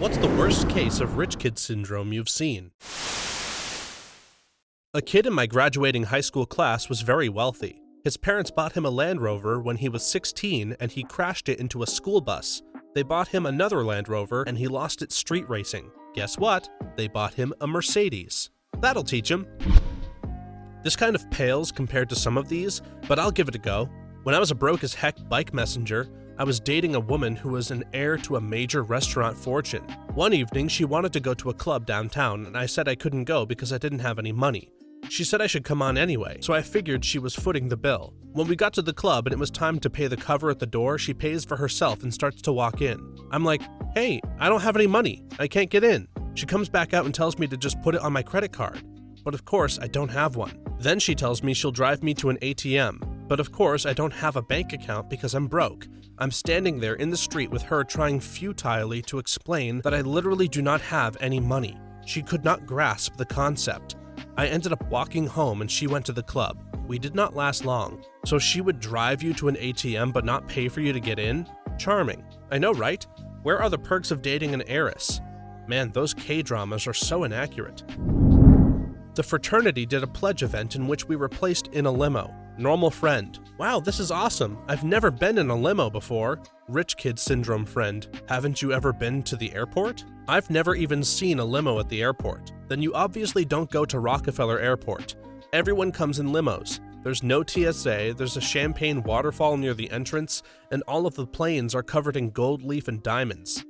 What's the worst case of rich kid syndrome you've seen? A kid in my graduating high school class was very wealthy. His parents bought him a Land Rover when he was 16 and he crashed it into a school bus. They bought him another Land Rover and he lost it street racing. Guess what? They bought him a Mercedes. That'll teach him. This kind of pales compared to some of these, but I'll give it a go. When I was a broke as heck bike messenger, I was dating a woman who was an heir to a major restaurant fortune. One evening, she wanted to go to a club downtown, and I said I couldn't go because I didn't have any money. She said I should come on anyway, so I figured she was footing the bill. When we got to the club and it was time to pay the cover at the door, she pays for herself and starts to walk in. I'm like, hey, I don't have any money. I can't get in. She comes back out and tells me to just put it on my credit card. But of course, I don't have one. Then she tells me she'll drive me to an ATM. But of course, I don't have a bank account because I'm broke. I'm standing there in the street with her trying futilely to explain that I literally do not have any money. She could not grasp the concept. I ended up walking home and she went to the club. We did not last long. So she would drive you to an ATM but not pay for you to get in? Charming. I know, right? Where are the perks of dating an heiress? Man, those K-dramas are so inaccurate. The fraternity did a pledge event in which we were placed in a limo. Normal friend. Wow, this is awesome. I've never been in a limo before. Rich kid syndrome friend. Haven't you ever been to the airport? I've never even seen a limo at the airport. Then you obviously don't go to Rockefeller Airport. Everyone comes in limos. There's no TSA, there's a champagne waterfall near the entrance, and all of the planes are covered in gold leaf and diamonds.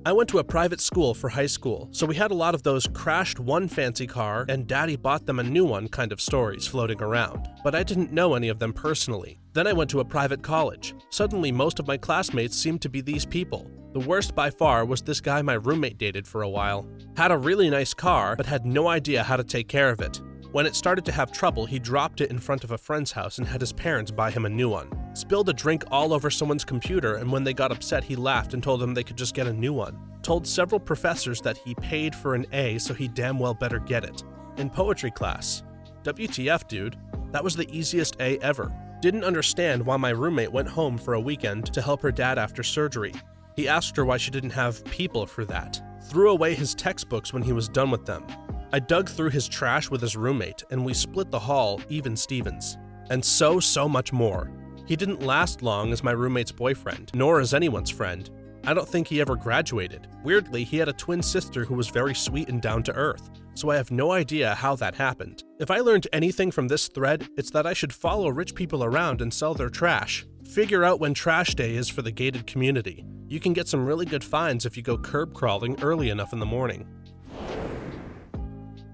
I went to a private school for high school, so we had a lot of those crashed one fancy car and daddy bought them a new one kind of stories floating around, but I didn't know any of them personally. Then I went to a private college. Suddenly most of my classmates seemed to be these people. The worst by far was this guy my roommate dated for a while. Had a really nice car, but had no idea how to take care of it. When it started to have trouble, he dropped it in front of a friend's house and had his parents buy him a new one. Spilled a drink all over someone's computer, and when they got upset, he laughed and told them they could just get a new one. Told several professors that he paid for an A, so he damn well better get it. In poetry class. WTF, dude. That was the easiest A ever. Didn't understand why my roommate went home for a weekend to help her dad after surgery. He asked her why she didn't have people for that. Threw away his textbooks when he was done with them. I dug through his trash with his roommate, and we split the haul even Stevens. And so much more. He didn't last long as my roommate's boyfriend, nor as anyone's friend. I don't think he ever graduated. Weirdly, he had a twin sister who was very sweet and down to earth, so I have no idea how that happened. If I learned anything from this thread, it's that I should follow rich people around and sell their trash. Figure out when trash day is for the gated community. You can get some really good finds if you go curb crawling early enough in the morning.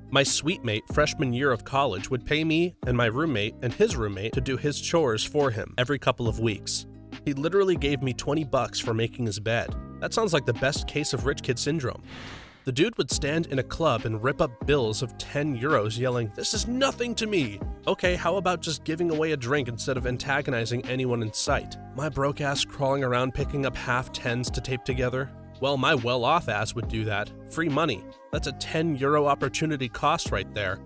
My suite mate freshman year of college would pay me and my roommate and his roommate to do his chores for him every couple of weeks. He literally gave me $20 for making his bed. That sounds like the best case of rich kid syndrome. The dude would stand in a club and rip up bills of 10 euros yelling, "This is nothing to me." Okay, how about just giving away a drink instead of antagonizing anyone in sight? My broke ass crawling around picking up half tens to tape together? Well, my well-off ass would do that. Free money. That's a 10 euro opportunity cost right there.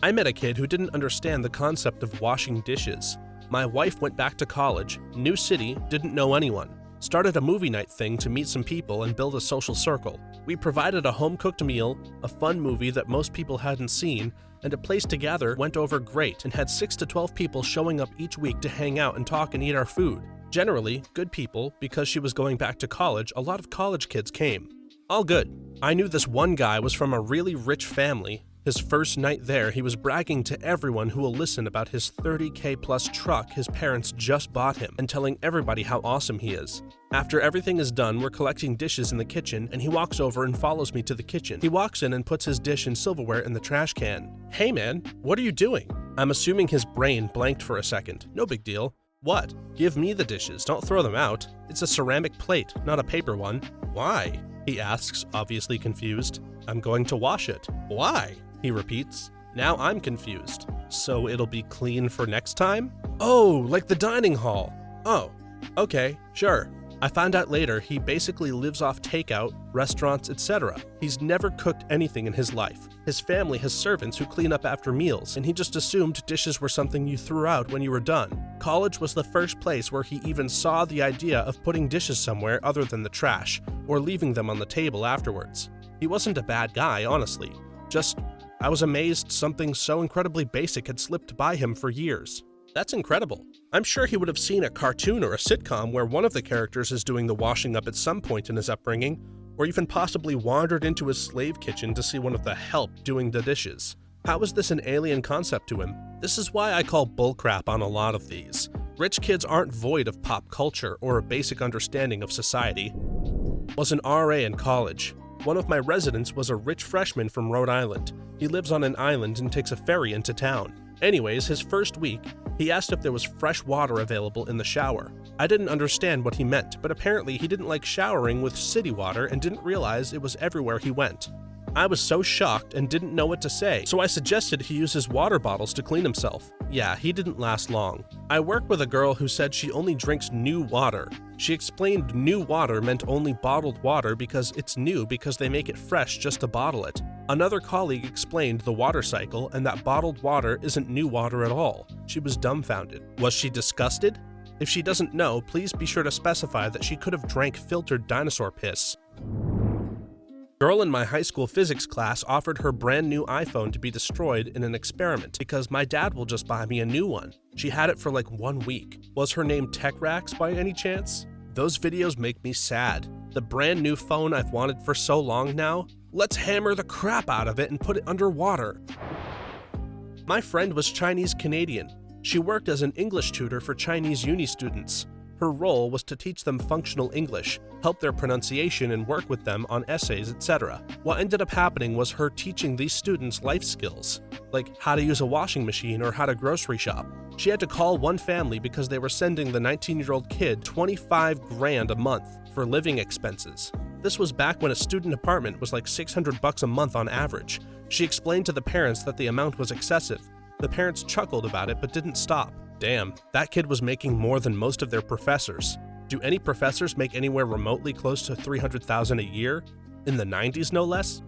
I met a kid who didn't understand the concept of washing dishes. My wife went back to college, new city, didn't know anyone. Started a movie night thing to meet some people and build a social circle. We provided a home-cooked meal, a fun movie that most people hadn't seen, and a place to gather went over great and had 6 to 12 people showing up each week to hang out and talk and eat our food. Generally, good people, because she was going back to college, a lot of college kids came. All good. I knew this one guy was from a really rich family. His first night there, he was bragging to everyone who will listen about his 30K plus truck his parents just bought him and telling everybody how awesome he is. After everything is done, we're collecting dishes in the kitchen and he walks over and follows me to the kitchen. He walks in and puts his dish and silverware in the trash can. Hey man, what are you doing? I'm assuming his brain blanked for a second. No big deal. What? Give me the dishes, don't throw them out. It's a ceramic plate, not a paper one. Why? He asks, obviously confused. I'm going to wash it. Why? He repeats. Now I'm confused. So it'll be clean for next time? Oh, like the dining hall. Oh, okay, sure. I found out later he basically lives off takeout, restaurants, etc. He's never cooked anything in his life. His family has servants who clean up after meals, and he just assumed dishes were something you threw out when you were done. College was the first place where he even saw the idea of putting dishes somewhere other than the trash, or leaving them on the table afterwards. He wasn't a bad guy, honestly. Just, I was amazed something so incredibly basic had slipped by him for years. That's incredible. I'm sure he would have seen a cartoon or a sitcom where one of the characters is doing the washing up at some point in his upbringing, or even possibly wandered into his slave kitchen to see one of the help doing the dishes. How is this an alien concept to him? This is why I call bullcrap on a lot of these. Rich kids aren't void of pop culture or a basic understanding of society. Was an RA in college. One of my residents was a rich freshman from Rhode Island. He lives on an island and takes a ferry into town. Anyways, his first week, he asked if there was fresh water available in the shower. I didn't understand what he meant, but apparently he didn't like showering with city water and didn't realize it was everywhere he went. I was so shocked and didn't know what to say, so I suggested he use his water bottles to clean himself. Yeah, he didn't last long. I work with a girl who said she only drinks new water. She explained new water meant only bottled water because it's new because they make it fresh just to bottle it. Another colleague explained the water cycle and that bottled water isn't new water at all. She was dumbfounded. Was she disgusted? If she doesn't know, please be sure to specify that she could have drank filtered dinosaur piss. Girl in my high school physics class offered her brand new iPhone to be destroyed in an experiment because my dad will just buy me a new one. She had it for like 1 week. Was her name TechRax by any chance? Those videos make me sad. The brand new phone I've wanted for so long now? Let's hammer the crap out of it and put it underwater. My friend was Chinese Canadian. She worked as an English tutor for Chinese uni students. Her role was to teach them functional English, help their pronunciation and work with them on essays, etc. What ended up happening was her teaching these students life skills, like how to use a washing machine or how to grocery shop. She had to call one family because they were sending the 19-year-old kid $25,000 a month for living expenses. This was back when a student apartment was like $600 a month on average. She explained to the parents that the amount was excessive. The parents chuckled about it but didn't stop. Damn, that kid was making more than most of their professors. Do any professors make anywhere remotely close to $300,000 a year? In the 90s, no less?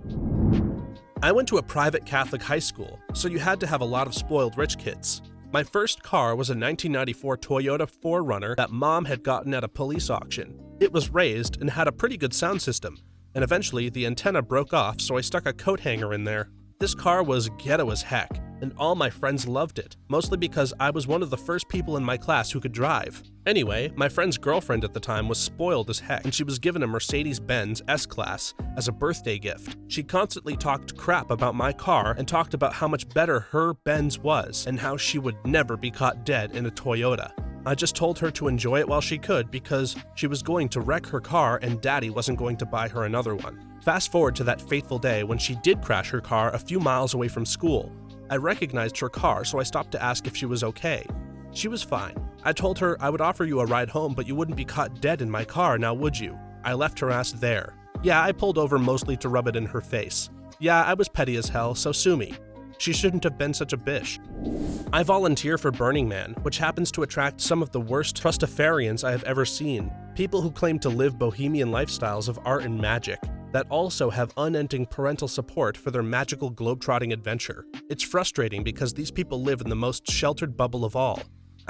I went to a private Catholic high school, so you had to have a lot of spoiled rich kids. My first car was a 1994 Toyota 4Runner that mom had gotten at a police auction. It was raised and had a pretty good sound system, and eventually the antenna broke off, so I stuck a coat hanger in there. This car was ghetto as heck, and all my friends loved it, mostly because I was one of the first people in my class who could drive. Anyway, my friend's girlfriend at the time was spoiled as heck, and she was given a Mercedes-Benz S-Class as a birthday gift. She constantly talked crap about my car and talked about how much better her Benz was, and how she would never be caught dead in a Toyota. I just told her to enjoy it while she could because she was going to wreck her car and Daddy wasn't going to buy her another one. Fast forward to that fateful day when she did crash her car a few miles away from school. I recognized her car, so I stopped to ask if she was okay. She was fine. I told her I would offer you a ride home, but you wouldn't be caught dead in my car, now would you? I left her ass there. Yeah, I pulled over mostly to rub it in her face. Yeah, I was petty as hell, so sue me. She shouldn't have been such a bitch. I volunteer for Burning Man, which happens to attract some of the worst trustafarians I have ever seen. People who claim to live bohemian lifestyles of art and magic, that also have unending parental support for their magical globetrotting adventure. It's frustrating because these people live in the most sheltered bubble of all.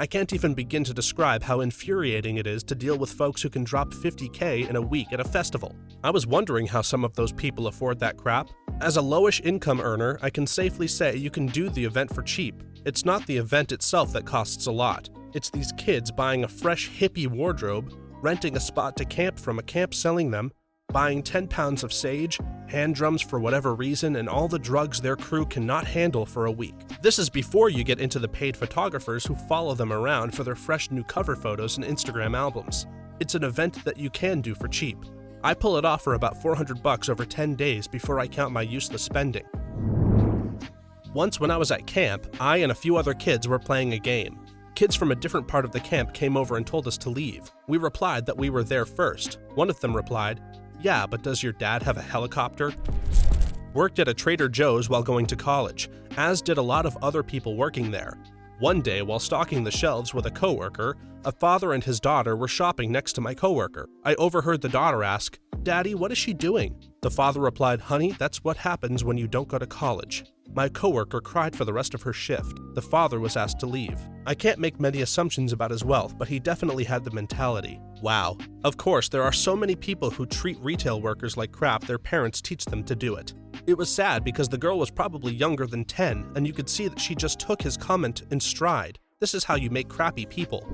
I can't even begin to describe how infuriating it is to deal with folks who can drop $50K in a week at a festival. I was wondering how some of those people afford that crap. As a lowish income earner, I can safely say you can do the event for cheap. It's not the event itself that costs a lot. It's these kids buying a fresh hippie wardrobe, renting a spot to camp from a camp selling them, buying 10 pounds of sage, hand drums for whatever reason, and all the drugs their crew cannot handle for a week. This is before you get into the paid photographers who follow them around for their fresh new cover photos and Instagram albums. It's an event that you can do for cheap. I pull it off for about $400 over 10 days before I count my useless spending. Once when I was at camp, I and a few other kids were playing a game. Kids from a different part of the camp came over and told us to leave. We replied that we were there first. One of them replied, "Yeah, but does your dad have a helicopter?" Worked at a Trader Joe's while going to college, as did a lot of other people working there. One day, while stocking the shelves with a coworker, a father and his daughter were shopping next to my coworker. I overheard the daughter ask, "Daddy, what is she doing?" The father replied, "Honey, that's what happens when you don't go to college." My coworker cried for the rest of her shift. The father was asked to leave. I can't make many assumptions about his wealth, but he definitely had the mentality. Wow. Of course, there are so many people who treat retail workers like crap their parents teach them to do it. It was sad because the girl was probably younger than 10, and you could see that she just took his comment in stride. This is how you make crappy people.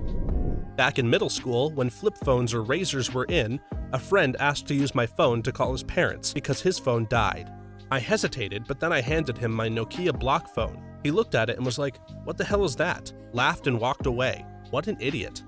Back in middle school, when flip phones or razors were in, a friend asked to use my phone to call his parents because his phone died. I hesitated, but then I handed him my Nokia block phone. He looked at it and was like, "What the hell is that?" Laughed and walked away. What an idiot.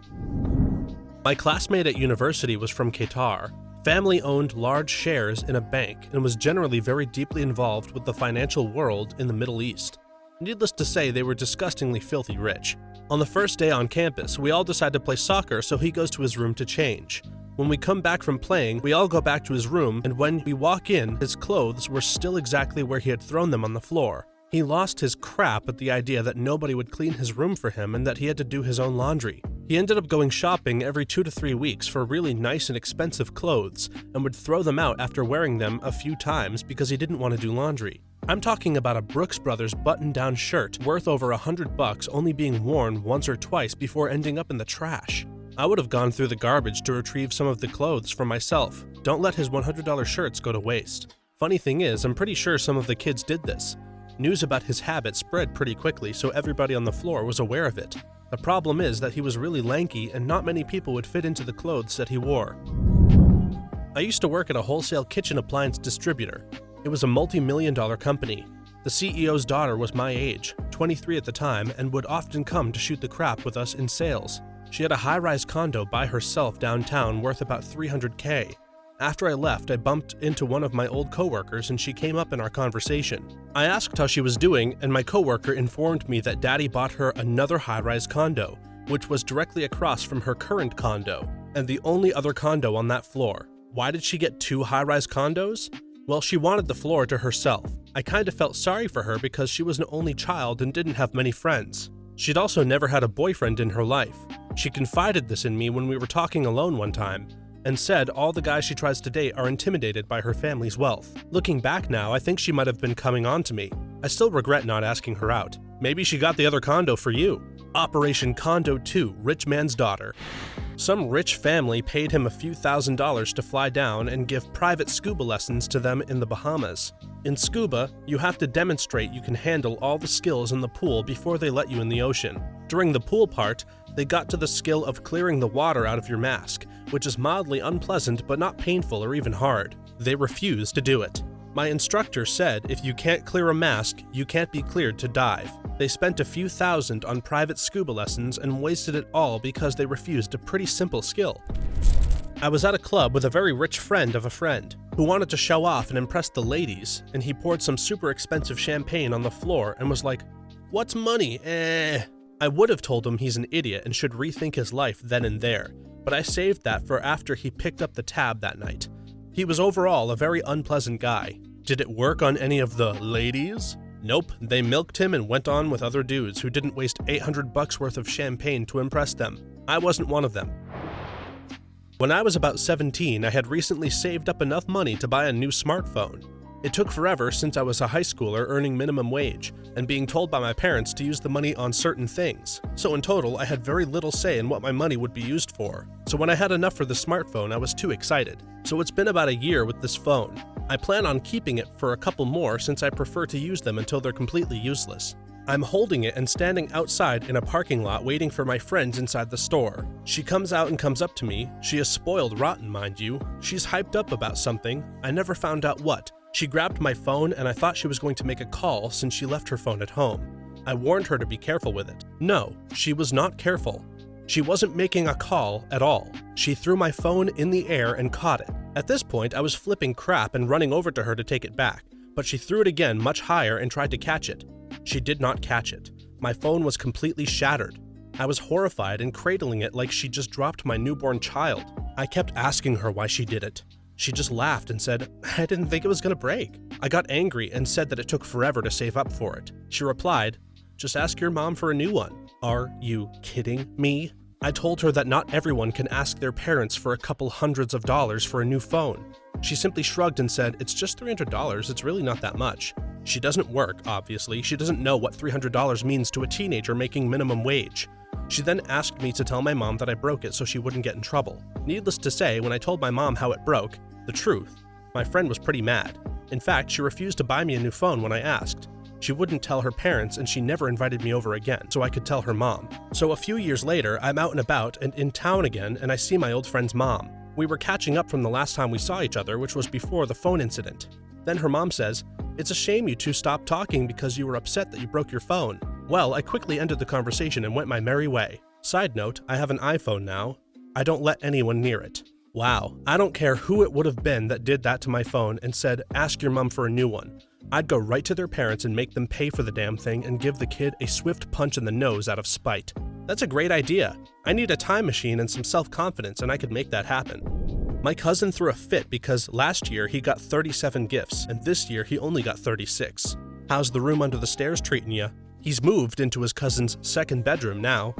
My classmate at university was from Qatar. Family owned large shares in a bank and was generally very deeply involved with the financial world in the Middle East. Needless to say, they were disgustingly filthy rich. On the first day on campus, we all decide to play soccer, so he goes to his room to change. When we come back from playing, we all go back to his room, and when we walk in, his clothes were still exactly where he had thrown them on the floor. He lost his crap at the idea that nobody would clean his room for him and that he had to do his own laundry. He ended up going shopping every 2 to 3 weeks for really nice and expensive clothes and would throw them out after wearing them a few times because he didn't want to do laundry. I'm talking about a Brooks Brothers button-down shirt worth over $100 only being worn once or twice before ending up in the trash. I would have gone through the garbage to retrieve some of the clothes for myself. Don't let his $100 shirts go to waste. Funny thing is, I'm pretty sure some of the kids did this. News about his habit spread pretty quickly, so everybody on the floor was aware of it. The problem is that he was really lanky and not many people would fit into the clothes that he wore. I used to work at a wholesale kitchen appliance distributor. It was a multi-million-dollar company. The CEO's daughter was my age, 23 at the time, and would often come to shoot the crap with us in sales. She had a high-rise condo by herself downtown worth about $300K. After I left, I bumped into one of my old coworkers and she came up in our conversation. I asked how she was doing, and my coworker informed me that Daddy bought her another high-rise condo, which was directly across from her current condo, and the only other condo on that floor. Why did she get 2 high-rise condos? Well, she wanted the floor to herself. I kinda felt sorry for her because she was an only child and didn't have many friends. She'd also never had a boyfriend in her life. She confided this in me when we were talking alone one time, and said all the guys she tries to date are intimidated by her family's wealth. Looking back now, I think she might have been coming on to me. I still regret not asking her out. Maybe she got the other condo for you. Operation Condo 2, Rich Man's Daughter. Some rich family paid him a few $1,000s to fly down and give private scuba lessons to them in the Bahamas. In scuba, you have to demonstrate you can handle all the skills in the pool before they let you in the ocean. During the pool part, they got to the skill of clearing the water out of your mask, which is mildly unpleasant but not painful or even hard. They refused to do it. My instructor said if you can't clear a mask, you can't be cleared to dive. They spent a few thousand on private scuba lessons and wasted it all because they refused a pretty simple skill. I was at a club with a very rich friend of a friend who wanted to show off and impress the ladies, and he poured some super expensive champagne on the floor and was like, "What's money? I would have told him he's an idiot and should rethink his life then and there, but I saved that for after he picked up the tab that night. He was overall a very unpleasant guy. Did it work on any of the ladies? Nope, they milked him and went on with other dudes who didn't waste $800 worth of champagne to impress them. I wasn't one of them. When I was about 17, I had recently saved up enough money to buy a new smartphone. It took forever since I was a high schooler earning minimum wage and being told by my parents to use the money on certain things. So in total, I had very little say in what my money would be used for. So when I had enough for the smartphone, I was too excited. So it's been about a year with this phone. I plan on keeping it for a couple more since I prefer to use them until they're completely useless. I'm holding it and standing outside in a parking lot waiting for my friends inside the store. She comes out and comes up to me. She is spoiled rotten, mind you. She's hyped up about something. I never found out what. She grabbed my phone and I thought she was going to make a call since she left her phone at home. I warned her to be careful with it. No, she was not careful. She wasn't making a call at all. She threw my phone in the air and caught it. At this point, I was flipping crap and running over to her to take it back, but she threw it again much higher and tried to catch it. She did not catch it. My phone was completely shattered. I was horrified and cradling it like she just dropped my newborn child. I kept asking her why she did it. She just laughed and said, "I didn't think it was gonna break." I got angry and said that it took forever to save up for it. She replied, "Just ask your mom for a new one." Are you kidding me? I told her that not everyone can ask their parents for a couple hundreds of dollars for a new phone. She simply shrugged and said, "It's just $300, it's really not that much." She doesn't work, obviously. She doesn't know what $300 means to a teenager making minimum wage. She then asked me to tell my mom that I broke it so she wouldn't get in trouble. Needless to say, when I told my mom how it broke, the truth, my friend was pretty mad. In fact, she refused to buy me a new phone when I asked. She wouldn't tell her parents, and she never invited me over again, so I could tell her mom. So a few years later, I'm out and about and in town again, and I see my old friend's mom. We were catching up from the last time we saw each other, which was before the phone incident. Then her mom says, "It's a shame you two stopped talking because you were upset that you broke your phone." Well, I quickly ended the conversation and went my merry way. Side note, I have an iPhone now. I don't let anyone near it. Wow, I don't care who it would have been that did that to my phone and said, "Ask your mom for a new one." I'd go right to their parents and make them pay for the damn thing and give the kid a swift punch in the nose out of spite. That's a great idea. I need a time machine and some self-confidence, and I could make that happen. My cousin threw a fit because last year he got 37 gifts, and this year he only got 36. How's the room under the stairs treating ya? He's moved into his cousin's second bedroom now.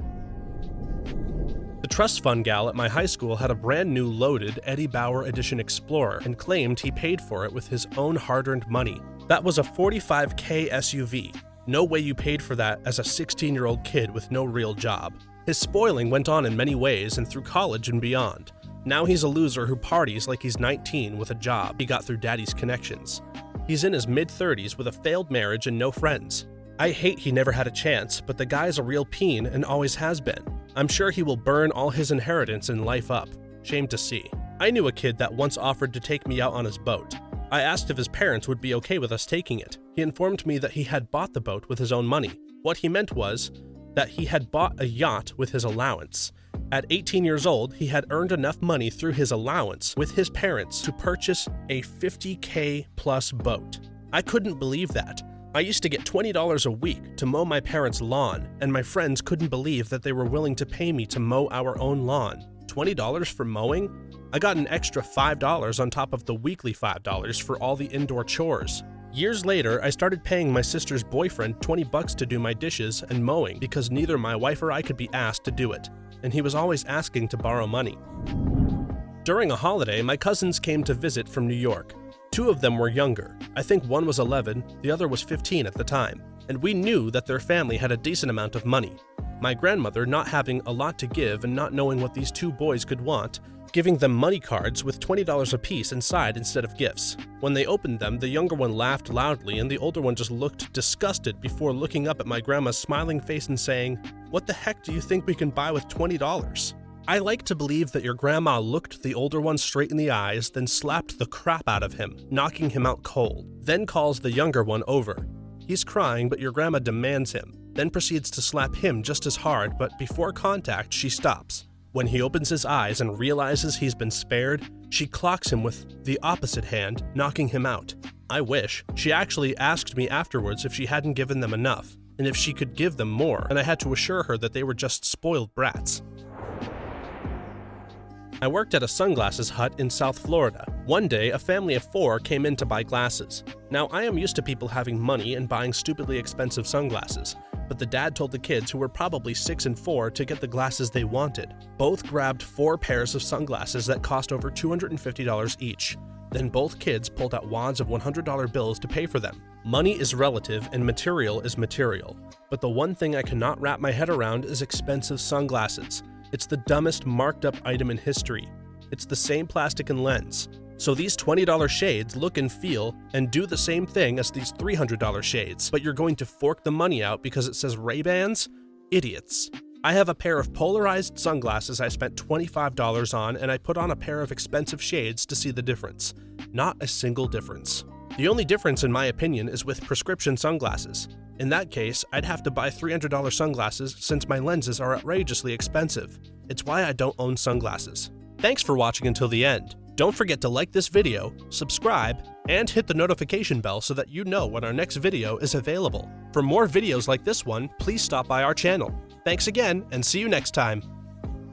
The trust fund gal at my high school had a brand new loaded Eddie Bauer Edition Explorer and claimed he paid for it with his own hard-earned money. That was a $45K SUV. No way you paid for that as a 16-year-old kid with no real job. His spoiling went on in many ways and through college and beyond. Now he's a loser who parties like he's 19 with a job he got through daddy's connections. He's in his mid-30s with a failed marriage and no friends. I hate he never had a chance, but the guy's a real peen and always has been. I'm sure he will burn all his inheritance in life up. Shame to see. I knew a kid that once offered to take me out on his boat. I asked if his parents would be okay with us taking it. He informed me that he had bought the boat with his own money. What he meant was that he had bought a yacht with his allowance. At 18 years old, he had earned enough money through his allowance with his parents to purchase a $50K plus boat. I couldn't believe that. I used to get $20 a week to mow my parents' lawn, and my friends couldn't believe that they were willing to pay me to mow our own lawn. $20 for mowing? I got an extra $5 on top of the weekly $5 for all the indoor chores. Years later, I started paying my sister's boyfriend $20 to do my dishes and mowing because neither my wife or I could be asked to do it, and he was always asking to borrow money. During a holiday, my cousins came to visit from New York. Two of them were younger. I think one was 11, the other was 15 at the time, and we knew that their family had a decent amount of money. My grandmother, not having a lot to give and not knowing what these two boys could want, giving them money cards with $20 apiece inside instead of gifts. When they opened them, the younger one laughed loudly and the older one just looked disgusted before looking up at my grandma's smiling face and saying, "What the heck do you think we can buy with $20? I like to believe that your grandma looked the older one straight in the eyes, then slapped the crap out of him, knocking him out cold, then calls the younger one over. He's crying, but your grandma demands him, then proceeds to slap him just as hard, but before contact, she stops. When he opens his eyes and realizes he's been spared, she clocks him with the opposite hand, knocking him out. I wish. She actually asked me afterwards if she hadn't given them enough, and if she could give them more, and I had to assure her that they were just spoiled brats. I worked at a sunglasses hut in South Florida. One day, a family of 4 came in to buy glasses. Now, I am used to people having money and buying stupidly expensive sunglasses, but the dad told the kids, who were probably 6 and 4, to get the glasses they wanted. Both grabbed 4 pairs of sunglasses that cost over $250 each. Then both kids pulled out wads of $100 bills to pay for them. Money is relative and material is material, but the one thing I cannot wrap my head around is expensive sunglasses. It's the dumbest marked up item in history. It's the same plastic and lens. So these $20 shades look and feel and do the same thing as these $300 shades, but you're going to fork the money out because it says Ray-Bans? Idiots. I have a pair of polarized sunglasses I spent $25 on, and I put on a pair of expensive shades to see the difference. Not a single difference. The only difference, in my opinion, is with prescription sunglasses. In that case, I'd have to buy $300 sunglasses since my lenses are outrageously expensive. It's why I don't own sunglasses. Thanks for watching until the end. Don't forget to like this video, subscribe, and hit the notification bell so that you know when our next video is available. For more videos like this one, please stop by our channel. Thanks again, and see you next time.